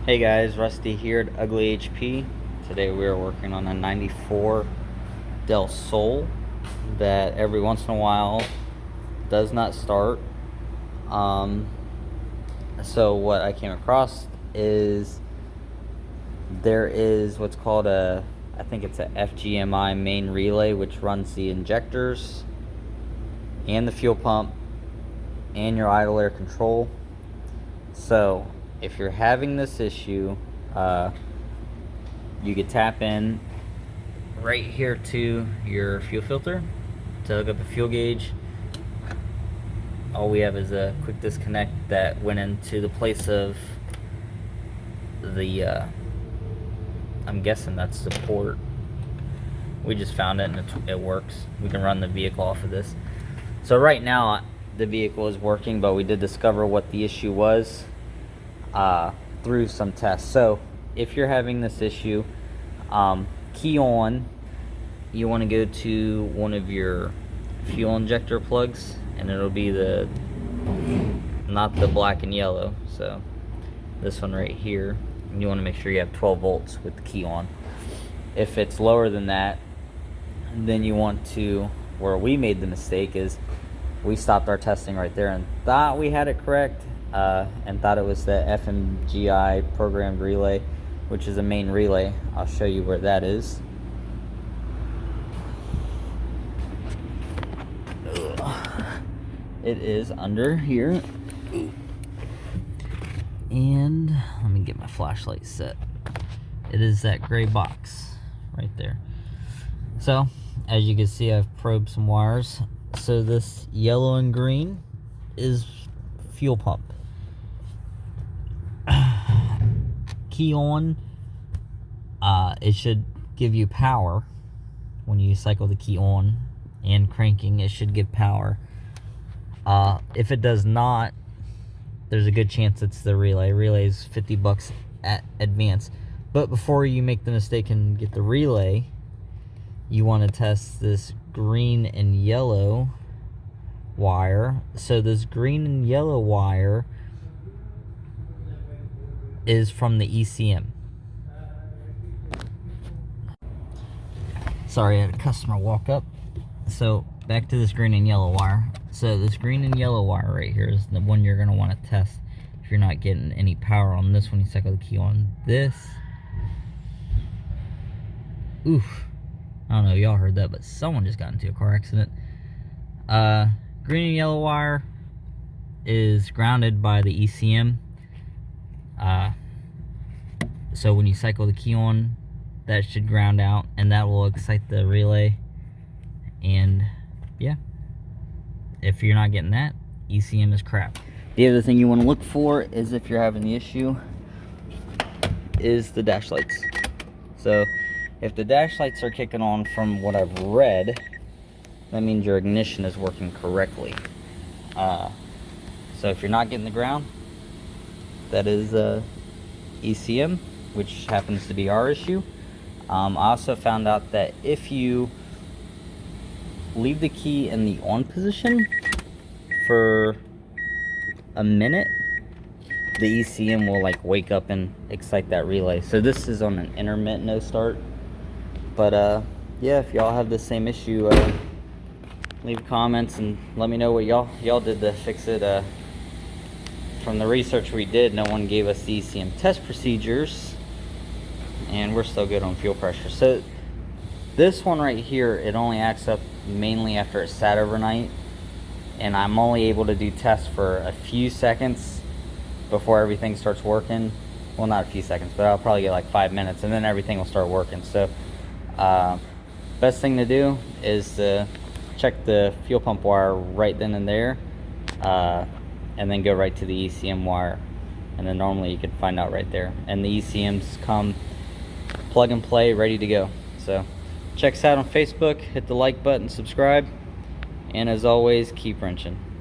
Hey guys, Rusty here at Ugly HP. Today we are working on a 94 Del Sol that every once in a while does not start. So what I came across is there is what's called I think it's a FGMI main relay, which runs the injectors and the fuel pump and your idle air control. So if you're having this issue, you could tap in right here to your fuel filter to hook up a fuel gauge. All we have is a quick disconnect that went into the place of the I'm guessing that's the port. We just found it and it works. We can run the vehicle off of this. So right now the vehicle is working, but we did discover what the issue was through some tests. So if you're having this issue, key on, you want to go to one of your fuel injector plugs, and it'll be not the black and yellow, so this one right here, and you want to make sure you have 12 volts with the key on. If it's lower than that, then you want to, where we made the mistake is we stopped our testing right there and thought we had it correct, and thought it was the FMGI programmed relay, which is a main relay. I'll show you where that is. It is under here, and let me get my flashlight set. It is that gray box right there. So as you can see, I've probed some wires. So this yellow and green is fuel pump. Key on, it should give you power when you cycle the key on, and cranking it should give power. If it does not, there's a good chance it's the relay. Relay is 50 bucks at advance. But before you make the mistake and get the relay, you want to test this green and yellow wire. So this green and yellow wire is from the ECM. Sorry, I had a customer walk up. So back to this green and yellow wire. So this green and yellow wire right here is the one you're going to want to test if you're not getting any power on this when you cycle the key on. This, oof, I don't know if y'all heard that, but someone just got into a car accident. Green and yellow wire is grounded by the ECM. So when you cycle the key on, that should ground out, and that will excite the relay. And yeah, if you're not getting that, ECM is crap. The other thing you want to look for is, if you're having the issue, is the dash lights. So if the dash lights are kicking on from what I've read, that means your ignition is working correctly. So if you're not getting the ground, that is ECM, which happens to be our issue. I also found out that if you leave the key in the on position for a minute, the ECM will like wake up and excite that relay. So this is on an intermittent no start. But yeah, if y'all have the same issue, leave comments and let me know what y'all did to fix it. From the research we did, no one gave us the ECM test procedures, and we're still good on fuel pressure. So this one right here, it only acts up mainly after it's sat overnight, and I'm only able to do tests for a few seconds before everything starts working. Well, not a few seconds, but I'll probably get like 5 minutes, and then everything will start working. So best thing to do is to check the fuel pump wire right then and there, and then go right to the ECM wire, and then normally you can find out right there. And the ECMs come plug and play, ready to go. So check us out on Facebook, hit the like button, subscribe, and as always, keep wrenching.